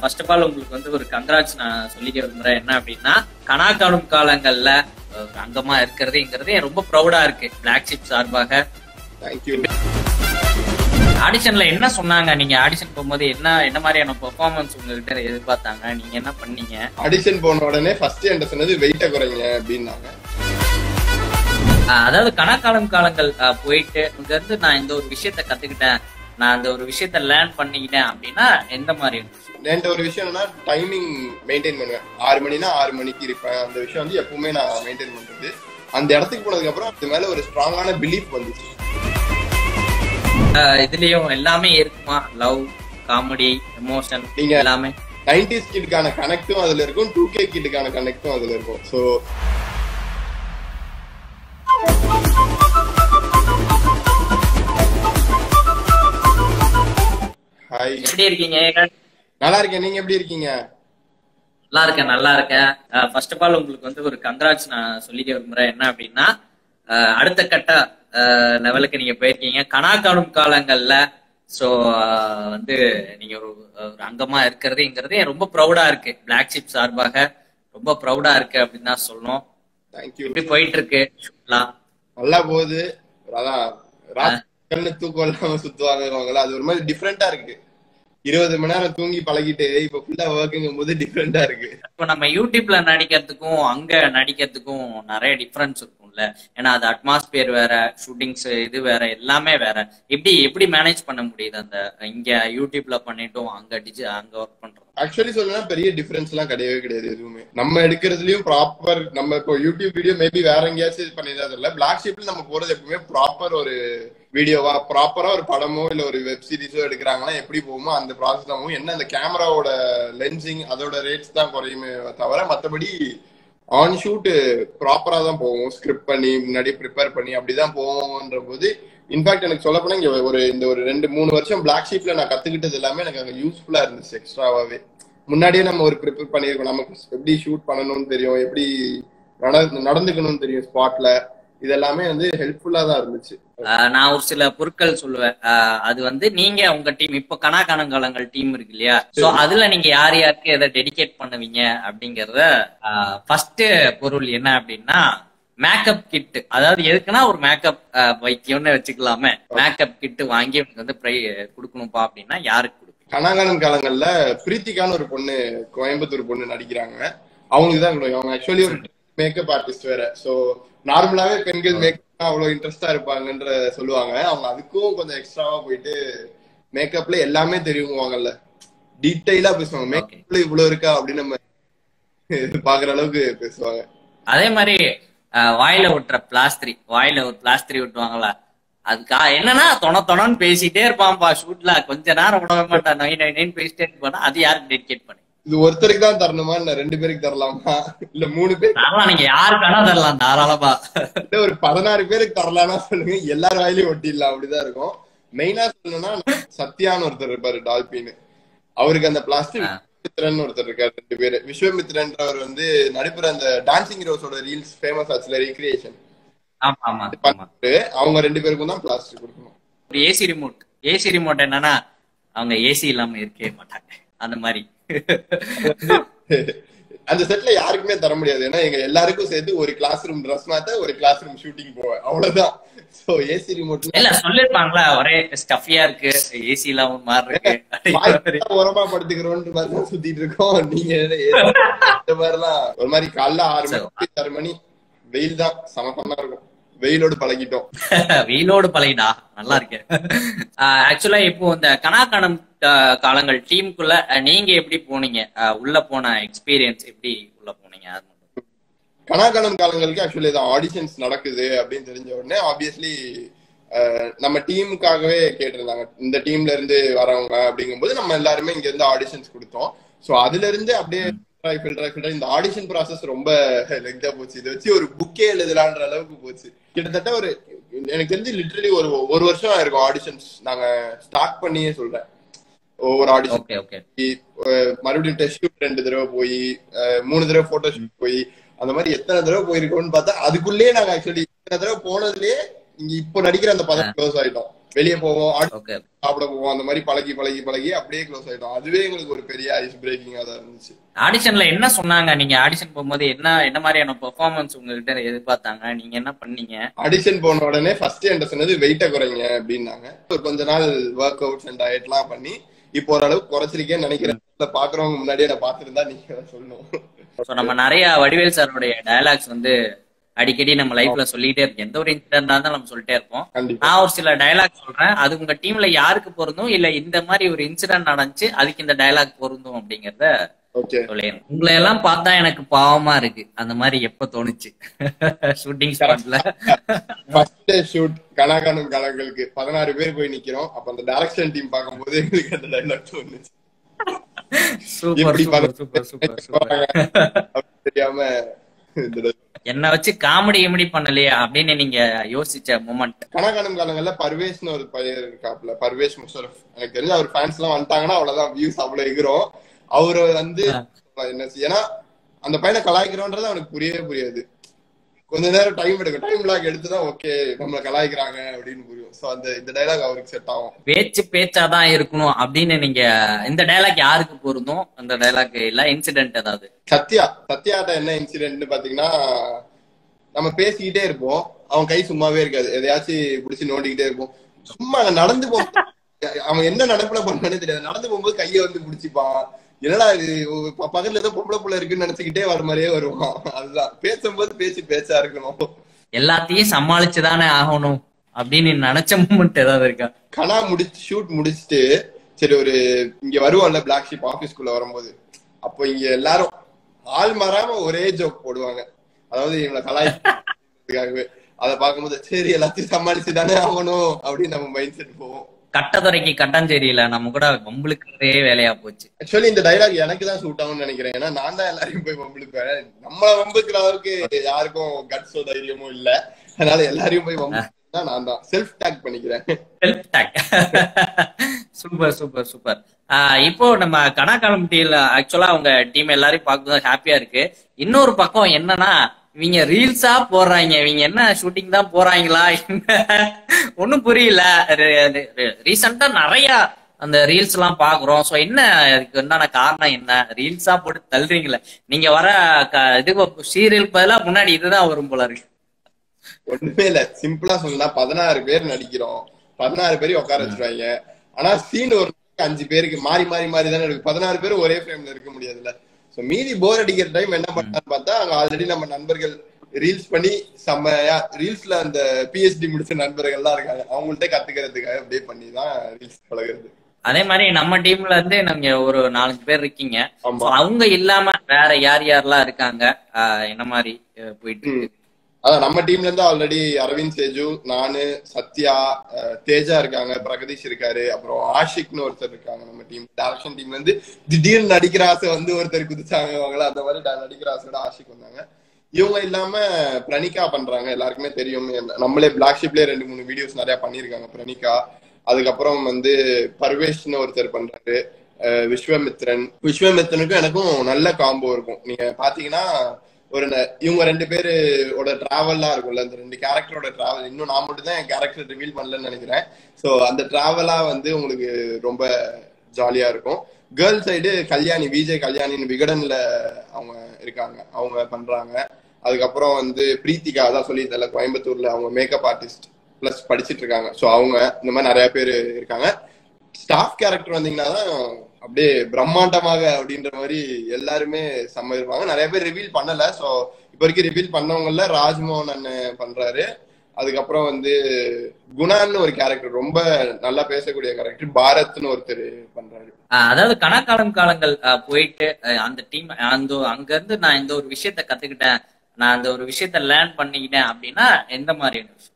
First of all உங்களுக்கு வந்து ஒரு கங்க்ராட்ஸ் நான் சொல்லிக்க விரும்புறேன். என்ன அப்படின்னா கனா காணும் காலங்கள்ல ஒரு அங்கமா இருக்கிறதுங்கிறது ரொம்ப ப்ரௌடா இருக்கு பிளாக்ஷிப் சார்பாக. தேங்க்யூ. ஆடிஷன்ல என்ன சொன்னாங்க? நீங்க ஆடிஷன் போகும்போது என்ன மாதிரியான பெர்ஃபார்மன்ஸ் உங்ககிட்ட எதிர்பார்த்தாங்க? நீங்க என்ன பண்ணீங்க? ஆடிஷன் போன உடனே ஃபர்ஸ்ட் என்ன சொன்னது, வெயிட்ட குறைங்க அப்படின்னாங்க. அதாவது கணக்காலம் காலங்கள் போயிட்டு இங்க இருந்து நான் இந்த ஒரு விஷயத்த கத்துக்கிட்டேன், நான் அந்த ஒரு விஷயத்த லேர்ன் பண்ணிக்கிட்டேன் அப்படின்னா எந்த மாதிரி இருந்துச்சு? என்கிட்ட ஒரு விஷயம் என்னன்னா டைமிங் மெயின்டைன் பண்ணுவேன். 6 மணினா 6 மணிக்கு இருப்பேன். அந்த விஷயம் வந்து எப்பவுமே நான் மெயின்டைன் பண்றது. அந்த இடத்துக்கு போனதுக்கு அப்புறம் அது மேல ஒரு ஸ்ட்ராங்கான பிலீஃப் வந்துச்சு. இதுலயும் எல்லாமே இருக்குமா? லவ், காமெடி, எமோஷன், நீங்க எல்லாமே 90s கிட்கான கனெக்டும் அதுல இருக்கும், 2K கிட்கான கனெக்டும் அதுல இருக்கும். சோ ஹாய், எப்படி இருக்கீங்க? நல்லா இருக்கேன். நீங்க எப்படி இருக்கீங்க? நல்லா இருக்கேன். ஃபர்ஸ்ட் ஆஃப் ஆல் உங்களுக்கு வந்து ஒரு கங்க்ராட்ஸ் நான் சொல்லிக்க விரும்புறேன். என்ன அப்படின்னா அடுத்த கட்ட லெவலுக்கு நீங்க போயிருக்கீங்க கனா காணும் காலங்கள்ல. சோ வந்து நீங்க ஒரு அங்கமா இருக்கிறதுங்கிறது ரொம்ப ப்ரௌடா இருக்கு. பிளாக்ஷிப் சார்பாக ரொம்ப ப்ரௌடா இருக்கு அப்படின்னு தான் சொல்லணும். தேங்க்யூ. எப்படி போயிட்டு இருக்கு ஷூட்லாம்? நல்லா போகுது. அதான் தூக்கம் இல்லாம சுத்துவாங்க, அது ஒரு மாதிரி டிஃப்ரெண்டா இருக்கு. 20 மணி நேரம் தூங்கி பழகிட்டு இப்ப ஃபுல்லா ஒர்க்குங்கும் போது டிஃப்ரெண்டா இருக்கு. இப்ப நம்ம யூடியூப்ல நடிக்கிறதுக்கும் அங்க நடிக்கிறதுக்கும் நிறைய டிஃபரன்ஸ் இருக்கும்ல. ஏன்னா அது அட்மாஸ்பியர் வேற, ஷூட்டிங்ஸ் இது வேற, எல்லாமே வேற. எப்படி மேனேஜ் பண்ண முடியுது அந்த இங்க யூடியூப்ல பண்ணிட்டும் அங்க ஒர்க் பண்றோம்? ஆக்சுவலி சொல்லணும்னா பெரிய டிஃபரன்ஸ் எல்லாம் கிடையவே கிடையாது. எதுவுமே நம்ம எடுக்கிறதுலயும் ப்ராப்பர், நம்ம இப்போ யூடியூப் வீடியோ மேபி வேற எங்கேயாச்சும் பண்ணிதான் இல்ல, பிளாக்ஷீப்ல நம்ம போறது எப்பவுமே ப்ராப்பர் ஒரு வீடியோவா, ப்ராப்பரா ஒரு படமோ இல்ல ஒரு வெப் சீரிஸோ எடுக்கிறாங்கன்னா எப்படி போகுமோ அந்த ப்ராசஸ் தான் போகும். என்ன அந்த கேமராவோட லென்சிங் அதோட ரேட்ஸ் தான் குறையுமே தவிர மற்றபடி ஆன் ஷூட் ப்ராப்பரா தான் போவோம். ஸ்கிரிப்ட் பண்ணி முன்னாடி ப்ரிப்பேர் பண்ணி அப்படிதான் போவோம்ன்ற போது இன்ஃபேக்ட் எனக்கு சொல்ல போனா இங்க இந்த ஒரு 2-3 வருஷம் பிளாக்ஷீப்ல நான் கத்துக்கிட்டது எல்லாமே எனக்கு அங்க யூஸ்ஃபுல்லா இருந்துச்சு. எக்ஸ்ட்ராவாவே முன்னாடியே நம்ம ஒரு ப்ரிப்பேர் பண்ணிருக்கோம். நமக்கு எப்படி ஷூட் பண்ணணும்னு தெரியும், எப்படி நடந்துக்கணும்னு தெரியும் ஸ்பாட்ல. இதெல்லாமே வந்து ஹெல்ப்ஃபுல்லா தான் இருந்துச்சு. நான் ஒரு சில பொருட்கள் சொல்லுவேன். அது வந்து நீங்க உங்க டீம் இப்ப கனா காலங்கள் டீம் இருக்கு இல்லையா, சோ அதுல நீங்க யார் யாருக்கு எதை டெடிகேட் பண்ணுவீங்க அப்படிங்கறத ஃபர்ஸ்ட் பொருள் என்ன அப்படின்னா மேக்கப் கிட். அதாவது எதுக்குன்னா ஒரு மேக்கப் வைத்தியம்னு வச்சுக்கலாமே. மேக்கப் கிட் வாங்கி வந்து கொடுக்கணும்பா அப்படின்னா யாருக்கு கொடுப்பீங்க? கனாகாலம் காலங்கள்ல பிரீத்திகான்னு ஒரு பொண்ணு, கோயம்புத்தூர் பொண்ணு நடிக்கிறாங்க. அவங்களுக்கு தான் கொடுக்கும். அவங்க ஆக்சுவலி ஒரு மேக்கப் ஆர்டிஸ்ட் வேற. சோ நார்மலாவே பெண்கள் மேக்கப் அவ்வளவு இன்ட்ரெஸ்டா இருப்பாங்கன்ற சொல்லுவாங்க. அவங்க அதுக்கும் கொஞ்சம் எக்ஸ்ட்ராவா போயிட்டு மேக்கப்ல எல்லாமே தெரியுவாங்கல்ல, டீடைலா பேசுவாங்க. மேக்கப்ல இவ்வளவு இருக்கா அப்படின்னு நம்ம பாக்குற அளவுக்கு பேசுவாங்க. அதே மாதிரி வாயில ஒட்டுற பிளாஸ்திரி, வாயில ஒரு பிளாஸ்திரி ஒட்டுவாங்களா, அதுக்கா என்னன்னா தொணன்னு பேசிட்டே இருப்பான்பா ஷூட்ல. கொஞ்ச நேரம் விடவே மாட்டான், 9 பேசிட்டே இருப்பானா. அது யாருக்கு டெடிகேட் பண்ணி? இது ஒருத்தருக்கு தான் தரணுமா, இல்ல 2 பேருக்கு தரலாமா, இல்ல 3 பேர்? நீங்க யாருக்கானா தரலாம் தாராளமா. இல்ல ஒரு 16 பேருக்கு தரலாம்னா சொல்லுங்க, எல்லாரும் வாயிலையும் ஒட்டிடலாம். அப்படிதான் இருக்கும். மெயினா சொல்லணும்னா சத்யான்னு ஒருத்தர் இருப்பாரு, டால்பின்னு. அவருக்கு அந்த பிளாஸ்டிக் விஸ்வமித்ரன் ஒருத்தர் இருக்காரு. 2 பேரு. விஸ்வமித்ரன்றவர் வந்து நடிப்புற அந்த டான்சிங் ரோஸோட ரீல்ஸ் ஃபேமஸ் ஆச்சுல, ரீக்ரியேஷன். அவங்க 2 பேருக்கும் தான் பிளாஸ்டிக் கொடுக்கணும். ஒரு ஏசி ரிமோட் என்னன்னா அவங்க ஏசி இல்லாம இருக்கவே மாட்டாங்க. அந்த மாதிரி அந்த செட்ல யாருக்குமே தர முடியாது. ஏன்னா எங்க எல்லாருக்கும் சேர்த்து ஒரு கிளாஸ் ரூம் ட்ரெஸ் மாத்த, ஒரு கிளாஸ் ரூம் ஷூட்டிங் போவேன், அவ்வளவுதான். சோ ஏசி ரிமோட் இல்ல சொல்லிருப்பாங்களா, ஒரே ஸ்டஃபியா இருக்கு, ஏசி இல்லாம மாதிரி இருக்கு, உரமா படுத்துக்கிறோன்ற மாதிரி தான் சுத்திட்டு இருக்கோம். நீங்க இந்த மாதிரிலாம் ஒரு மாதிரி காலைல 6 மணி வெயில் தான் சமத்தமா இருக்கும். வெயிலோடு பழகிட்டோம். வெயிலோடு பழகிட்டா நல்லா இருக்கேன். ஆக்சுவலா இப்போ இந்த கனாகாலம் காலங்கள் டீமுக்குள்ள நீங்க எப்படி போனீங்க? உள்ள போன எக்ஸ்பீரியன்ஸ் எப்படி உள்ள போனீங்க? கனாகாலம் காலங்களுக்கு ஆக்சுவலி ஆடிஷன்ஸ் நடக்குது அப்படின்னு தெரிஞ்ச உடனே ஆப்வியஸ்லி நம்ம டீமுக்காகவே கேட்டிருந்தாங்க. இந்த டீம்ல இருந்து வரவங்க அப்படிங்கும்போது நம்ம எல்லாருமே இங்க இருந்து ஆடிஷன்ஸ் கொடுத்தோம். சோ அதுல இருந்து அப்படியே இந்த ஆடிஷன் ப்ராசஸ் ரொம்ப லெங்தா போச்சு. இதை வச்சு ஒரு புக்கே எழுதலான்ற அளவுக்கு போச்சு. கிட்டத்தட்ட ஒரு எனக்கு தெரிஞ்சு லிட்டரலி ஒரு வருஷம் ஆயிருக்கும் ஆடிஷன்ஸ் நாங்க ஸ்டார்ட் பண்ணியே சொல்றேன். ஒவ்வொரு ஆடிஷன் மறுபடியும் டெஸ்ட் ஷூட் 2 தடவை போய் 3 தடவை போட்டோ ஷூட் போய் அந்த மாதிரி எத்தனை தடவை போயிருக்கோம்னு பார்த்தா அதுக்குள்ளேயே நாங்க ஆக்சுவலி இத்தனை தடவை போனதுலயே இங்க இப்போ நடிக்கிற அந்த பதம் க்ளோஸ் ஆயிட்டோம். வெளியே போவோம், ஓகே. சாப்பிட போவோம், அந்த மாதிரி பழகி பழகி பழகி அப்படியே க்ளோஸ் ஆயிட்டோம். அதுவே எங்களுக்கு ஒரு பெரிய ஐஸ் பிரேக்கிங்கா தான் இருந்துச்சு. ஆடிஷன்ல என்ன சொன்னாங்க? நீங்க ஆடிஷன் போகும்போது என்ன மாதிரியான பெர்ஃபார்மன்ஸ் உங்ககிட்ட எதிர்பார்த்தாங்க? நீங்க என்ன பண்ணீங்க? ஆடிஷன் போன உடனே ஃபர்ஸ்ட் என்கிட்ட சொன்னது வெயிட்ட குறைங்க அப்படின்னாங்க. ஒரு கொஞ்ச நாள் ஒர்க் அவுட்ஸ் அண்ட் டயட் எல்லாம் பண்ணி இப்போ ஓரளவுக்கு குறைச்சிருக்கேன்னு நினைக்கிறேன். பாக்குறவங்க முன்னாடியே நான் பாத்துருந்தா நீங்க சொல்லணும். நம்ம நிறைய வடிவேல் சாருடைய டயலாக்ஸ் வந்து அடிக்கடி நம்ம லைஃப்ல சொல்லிட்டே இருக்கோம். எந்த ஒரு இன்சிடென்டா இருந்தாலும் நம்ம சொல்லிட்டே இருப்போம். நான் ஒரு சில டயலாக் சொல்றேன், அது உங்க டீம்ல யாருக்கு பொருந்தும், இல்ல இந்த மாதிரி ஒரு இன்சிடென்ட் நடந்துச்சு அதுக்கு இந்த டயலாக் பொருந்தும் அப்படிங்கறத சொல்லிடுறேன். உங்களை எல்லாம் பார்த்தா எனக்கு பாவமா இருக்கு. அந்த மாதிரி எப்ப தோணுச்சு ஷூட்டிங் ஸ்பாட்ல? ஃபர்ஸ்ட் ஷூட் கனாகானும் கலங்களுக்கு 16 பேர் போய் நிக்கிறோம். அப்ப அந்த டைரக்ஷன் டீம் பார்க்கும்போது எங்களுக்கு அந்த டயலாக் தோணுச்சு. Super super super super super. தெரியாம என்ன வச்சு காமெடி கிமெடி பண்ணலையா அப்படின்னு நீங்க யோசிச்ச மொமெண்ட்? கனாகானும் காலங்கள்ல பர்வேஷ்னு ஒரு பையன் இருக்காப்ல, பர்வேஷ் முஷரஃப். எனக்கு தெரிஞ்ச அவர் ஃபேன்ஸ் எல்லாம் வந்துட்டாங்கன்னா அவ்வளவுதான், வியூஸ் அவ்வளவு எகிறோம். அவரு வந்து என்ன, ஏன்னா அந்த பையனை கலாய்க்கிறோன்றது அவனுக்கு புரியவே புரியாது. கொஞ்ச நேரம் டைம் எடுக்கும், டைம் லாக் எடுத்துதான் ஓகே நம்மள கலாய்க்கிறாங்க அப்படின்னு புரியும். சோ அந்த இந்த டைலாக் அவருக்கு செட் ஆகும். பேச்சு பேச்சாதான் இருக்கணும் அப்படின்னு நீங்க இந்த டைலாக் யாருக்கு பொருந்தும்? அந்த டைலாக் இல்ல இன்சிடென்ட் ஏதாவது? சத்யாட்ட என்ன இன்சிடென்ட்னு பாத்தீங்கன்னா, நம்ம பேசிக்கிட்டே இருப்போம், அவன் கை சும்மாவே இருக்காது, எதையாச்சும் பிடிச்சி நோண்டிக்கிட்டே இருப்போம். சும்மா நடந்து போ, அவன் என்ன நடப்புல பண்ணானே தெரியாது, நடந்து போகும்போது கையை வந்து பிடிச்சிப்பான். என்னடா இது பக்கத்துல ஏதோ பொம்பளை புள்ள இருக்குன்னு நினைச்சுக்கிட்டே வர மாதிரியே வருவான். அதுதான் பேசும்போது பேச்சா இருக்கணும், எல்லாத்தையும் சமாளிச்சுதானே ஆகணும் அப்படின்னு நினைச்ச மூமெண்ட் ஏதாவது இருக்கா? கனா ஷூட் முடிச்சுட்டு சரி ஒரு இங்க வருவோம்ல பிளாக்ஷீப் ஆபீஸ்க்குள்ள வரும்போது, அப்போ இங்க எல்லாரும் ஆள் மாறாம ஒரே ஜோக் போடுவாங்க. அதாவது இவங்களை கலாய்க்காகவே. அதை பார்க்கும்போது சரி எல்லாத்தையும் சமாளிச்சுதானே ஆகணும் அப்படின்னு நம்ம மைண்ட் செட் போவோம். கட்டத்துறைக்கு கட்டஞ்சேரியில நம்ம கூட வம்புளுக்குறதே வேலையா போச்சு. ஆக்சுவலி இந்த டைலாக் எனக்கு தான் சூட் ஆகும்னு நினைக்கிறேன். ஏன்னா நான் தான் எல்லாரையும் போய் வம்புளுக்குவேன். நம்மள வம்புக்குற அளவுக்கு யாருக்கும் கட்ஸோ தைரியமோ இல்ல. அதனால எல்லாரையும் போய் வம்புனா நான் தான் செல்ஃப் டேக் பண்ணிக்கிறேன். Self take. Super super super. இப்போ நம்ம கனாகாலம் டீம்ல ஆக்சுவலா அவங்க டீம் எல்லாரையும் பார்க்கும்போது ஹாப்பியா இருக்கு. இன்னொரு பக்கம் என்னன்னா, இவங்க ரீல்ஸா போடுறாங்க, இவங்க என்ன ஷூட்டிங் தான் போறாங்களா ஒன்னும் புரியல. ரீசெண்டா நிறைய அந்த ரீல்ஸ் எல்லாம் பாக்குறோம். சோ என்ன அதுக்கு உண்டான காரணம் என்ன? ரீல்ஸா போட்டு தள்ளுறீங்களே நீங்க வர இது சீரியல் பதிலா முன்னாடி இதுதான் வரும் போல இருக்கு. ஒண்ணுமே இல்ல, சிம்பிளா சொல்லா 16 பேர் நடிக்கிறோம், 16 பேரையும் உட்கார வச்சிருவாங்க. ஆனா சீன் ஒரு 5 பேருக்கு மாறி மாறி மாறி தானே இருக்கு. 16 பேரும் ஒரே ஃப்ரேம்ல இருக்க முடியாதுல்ல. சோ மீதி போர் அடிக்கிற டைம் என்ன பண்ணான்னு பார்த்தா, அங்க ஆல்ரெடி நம்ம நண்பர்கள் ரீல்ஸ் பண்ணி செம்மையா ரீல்ஸ்ல அந்த பிஹெச்டி முடிச்ச நண்பர்கள் எல்லாம் இருக்காங்க, அவங்கள்ட்ட கத்துக்கிறதுக்காக அப்படியே பண்ணிதான் ரீல்ஸ் பழகிறது. அதே மாதிரி நம்ம டீம்ல இருந்து நீங்க ஒரு 4 பேர் இருக்கீங்க. அவங்க இல்லாம வேற யார் யாரெல்லாம் இருக்காங்க? என்ன மாதிரி போயிட்டு இருக்கு? அதான் நம்ம டீம்ல இருந்து ஆல்ரெடி அரவிந்த், சேஜு, நானு, சத்யா, தேஜா இருக்காங்க, பிரகதீஷ் இருக்காரு, அப்புறம் ஆஷிக்னு ஒருத்தர் இருக்காங்க. நம்ம டீம் டைரக்ஷன் டீம்ல இருந்து திடீர்னு நடிக்கிற ஆசை வந்து ஒருத்தர் குதிச்சாங்க, அவங்கள அந்த மாதிரி நடிக்கிற ஆசையோட ஆஷிக் வந்தாங்க. இவங்க இல்லாம பிரணிகா பண்றாங்க, எல்லாருக்குமே தெரியும். நம்மளே பிளாக்ஷீப்லயே 2-3 வீடியோஸ் நிறைய பண்ணிருக்காங்க பிரணிகா. அதுக்கப்புறம் வந்து பர்வேஷ்னு ஒருத்தர் பண்றாரு, விஸ்வமித்ரனுக்கும் எனக்கும் நல்ல காம்போ இருக்கும். நீங்க பாத்தீங்கன்னா ஒரு இவங்க 2 பேரோட டிராவல்லாம் இருக்கும்ல, அந்த 2 கேரக்டரோட டிராவல், இன்னும் நான் மட்டும் தான் என் கேரக்டர் ரிவீல் பண்ணலன்னு நினைக்கிறேன். சோ அந்த டிராவலா வந்து உங்களுக்கு ரொம்ப ஜாலியா இருக்கும். கேர்ள் சைடு கல்யாணி, விஜய் கல்யாணின்னு விகடன்ல அவங்க இருக்காங்க, அவங்க பண்றாங்க. அதுக்கப்புறம் வந்து பிரீத்திகா, அதான் சொல்லியிருந்தேன்ல கோயம்புத்தூர்ல, அவங்க மேக்கப் ஆர்டிஸ்ட் பிளஸ் படிச்சுட்டு இருக்காங்க. சோ அவங்க இந்த மாதிரி நிறைய பேர் இருக்காங்க. ஸ்டாஃப் கேரக்டர் வந்தீங்கன்னா தான் அப்படியே பிரம்மாண்டமாக அப்படின்ற மாதிரி எல்லாருமே செம்ம இருப்பாங்க. நிறைய பேர் ரிவீல் பண்ணல. சோ இப்ப வரைக்கும் ரிவீல் பண்ணவங்கல ராஜ்மோகன் அண்ணன் பண்றாரு. அதுக்கப்புறம் வந்து குணான்னு ஒரு கேரக்டர், ரொம்ப நல்லா பேசக்கூடிய கேரக்டர், பாரத்னு ஒருத்தர் பண்றாரு. அதாவது கணக்காலம் காலங்கள் போயிட்டு அந்த டீம் அங்க இருந்து நான் இந்த ஒரு விஷயத்த கத்துக்கிட்டேன், நான் அந்த ஒரு விஷயத்த லேர்ன் பண்ணிக்கிட்டேன் அப்படின்னா எந்த மாதிரியான விஷயம்?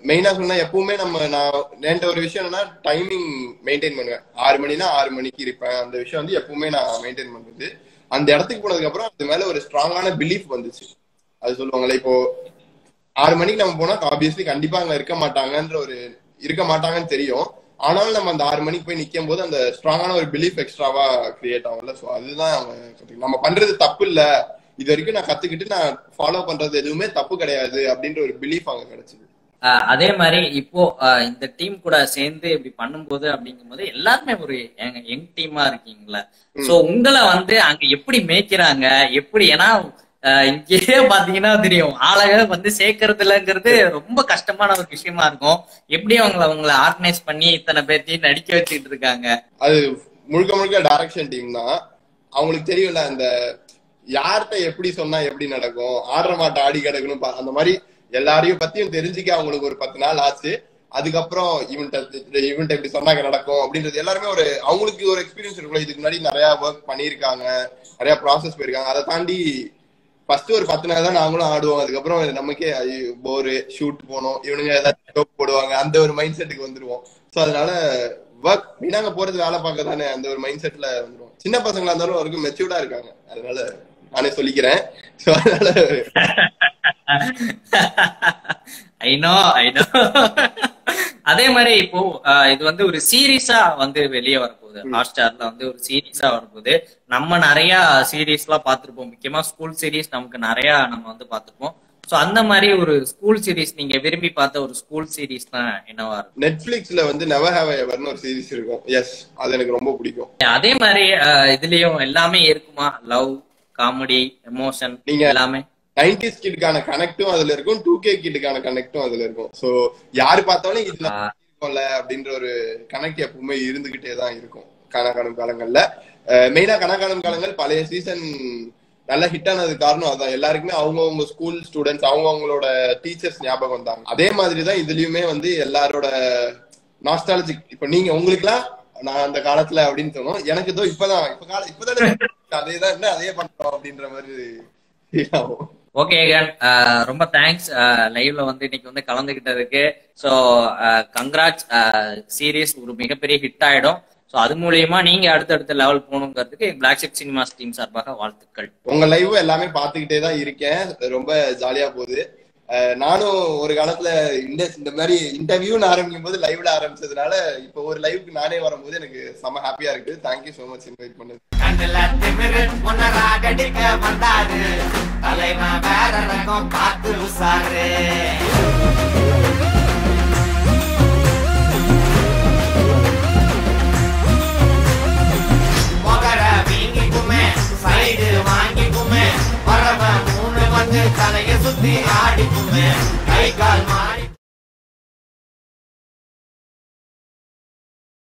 மெயினா சொன்னா எப்பவுமே நான் ஒரு விஷயம் என்னன்னா டைமிங் மெயின்டைன் பண்ணுவேன். 6 மணினா 6 மணிக்கு இருப்பேன். அந்த விஷயம் வந்து எப்பவுமே நான் மெயின்டைன் பண்றது. அந்த இடத்துக்கு போனதுக்கு அப்புறம் அது மேல ஒரு ஸ்ட்ராங்கான பிலீஃப் வந்துச்சு. அது சொல்லுவாங்களே, இப்போ 6 மணிக்கு நம்ம போனா ஆப்வியஸ்லி கண்டிப்பா அங்க இருக்க மாட்டாங்கன்னு தெரியும். ஆனாலும் நம்ம அந்த 6 மணிக்கு போய் நிக்கும் போது அந்த ஸ்ட்ராங்கான ஒரு பிலீஃப் எக்ஸ்ட்ராவா கிரியேட் ஆகும்ல. சோ அதுதான் நம்ம பண்றது தப்பு இல்ல, இது வரைக்கும் நான் கத்துக்கிட்டு நான் ஃபாலோ பண்றது எதுவுமே தப்பு கிடையாது அப்படின்ற ஒரு பிலீஃப் அங்க கிடைச்சது. அதே மாதிரி இப்போ இந்த டீம் கூட சேர்ந்து இப்படி பண்ணும்போது அப்படிங்கும்போது எல்லாருமே ஒரு யங் டீமா இருக்கீங்களா? சோ உங்களை வந்து அங்க எப்படி மேய்க்கிறாங்க, எப்படி? ஏன்னா இங்கேயே பாத்தீங்கன்னா தெரியும், ஆளக வந்து சேர்க்கறதுலங்கிறது ரொம்ப கஷ்டமான ஒரு விஷயமா இருக்கும். எப்படி அவங்களை ஆர்கனைஸ் பண்ணி இத்தனை பேர்த்தையும் நடிக்க வச்சுட்டு இருக்காங்க? அது முழுக்க முழுக்க டைரக்ஷன் டீம் தான். அவங்களுக்கு தெரியும்ல அந்த யார்கிட்ட எப்படி சொன்னா எப்படி நடக்கும், ஆடுற மாட்ட ஆடி கிடக்கணும், அந்த மாதிரி எல்லாரையும் பத்தியும் தெரிஞ்சுக்க அவங்களுக்கு ஒரு 10 நாள் ஆச்சு. அதுக்கப்புறம் இவன்ட்ட இப்படி சொன்னாங்க நடக்கும் அப்படின்றது எல்லாருமே ஒரு அவங்களுக்கு ஒரு எக்ஸ்பீரியன்ஸ் இருக்குல்ல. இதுக்கு முன்னாடி நிறைய ஒர்க் பண்ணியிருக்காங்க, நிறைய ப்ராசஸ் போயிருக்காங்க. அதை தாண்டி ஃபர்ஸ்ட் ஒரு 10 நாள் தான் நாங்களும் ஆடுவோம். அதுக்கப்புறம் நமக்கே போரு ஷூட் போனோம், இவனுங்க ஏதாவது போடுவாங்க, அந்த ஒரு மைண்ட் செட்டுக்கு வந்துருவோம். ஸோ அதனால ஒர்க் நாங்க போறது வேலை பார்க்க தானே, அந்த ஒரு மைண்ட் செட்ல வந்துருவோம். சின்ன பசங்களா இருந்தாலும் வரைக்கும் மெச்சூர்டா இருக்காங்க, அதனால நானே சொல்லிக்கிறேன். ஸோ அதனால அதே மாதிரி இப்போ இது வந்து ஒரு சீரீஸா வந்து வெளியே வரப்போகுது. ஹாட்ஸ்டார்ல வந்து ஒரு சீரீஸா வரப்போகுது. நம்ம நிறைய சீரீஸ் எல்லாம் பார்த்திருப்போம், முக்கியமா ஸ்கூல் சீரீஸ் நமக்கு நிறைய நம்ம வந்து பார்த்திருப்போம். சோ அந்த மாதிரி ஒரு ஸ்கூல் சீரீஸ் நீங்க விரும்பி பார்த்த ஒரு ஸ்கூல் சீரீஸ் தான் என்னவா இருக்கும்? நெட்ஃபிளிக்ஸ்ல வந்து நெவர் ஹேவ் ஐ எவர்னு ஒரு சீரீஸ் இருக்கும். எஸ், அது எனக்கு ரொம்ப பிடிக்கும். அதே மாதிரி இதுலயும் எல்லாமே இருக்குமா? லவ், காமெடி, எமோஷன், நீங்க எல்லாமே 90s கிட்கான கனெக்டும் அதுல இருக்கும், 2K கிட்கான கனெக்டும் அதுல இருக்கும். சோ யாரு பார்த்தாலும் இதுல இருக்கும்ல அப்படின்ற ஒரு கனெக்ட் எப்பவுமே இருந்துகிட்டே தான் இருக்கும். கணக்கானும் காலங்கள்ல மெயினா கணக்கானும் காலங்கள் பழைய சீசன் நல்லா ஹிட் ஆனது காரணம் அதான். எல்லாருக்குமே அவங்கவுங்க ஸ்கூல் ஸ்டூடெண்ட்ஸ் அவங்கவுங்களோட டீச்சர்ஸ் ஞாபகம் வந்தாங்க. அதே மாதிரிதான் இதுலயுமே வந்து எல்லாரோட நாஸ்டாலஜிக். இப்ப நீங்க உங்களுக்கு எல்லாம் நான் அந்த காலத்துல அப்படின்னு தோணும், எனக்கு இதோ இப்பதான் அதேதான் அதே பண்றோம் அப்படின்ற மாதிரி. ஓகே ரொம்ப தேங்க்ஸ் லைவ்ல வந்து இன்னைக்கு வந்து கலந்துகிட்டதுக்கு. ஸோ கங்க்ராட்ஸ், சீரீஸ் ஒரு மிகப்பெரிய ஹிட் ஆயிடும். ஸோ அது மூலியமா நீங்க அடுத்தடுத்த லெவல் போகணுங்கிறதுக்கு பிளாக்ஷிப் சினிமாஸ் டீம் சார்பாக வாழ்த்துக்கள். உங்க லைவ் எல்லாமே பார்த்துக்கிட்டே தான் இருக்கேன், ரொம்ப ஜாலியா போகுது. நானும் ஒரு காலத்துல இந்த மாதிரி இன்டர்வியூன்னு ஆரம்பிக்கும் போது லைவ்ல ஆரம்பிச்சதுனால இப்போ ஒரு லைவுக்கு நானே வரும்போது எனக்கு செம ஹாப்பியா இருக்கு. தேங்க்யூ சோ மச் இன்வைட் பண்ணது. தலைய சுத்தி ஆடிக்குமே, கை கால்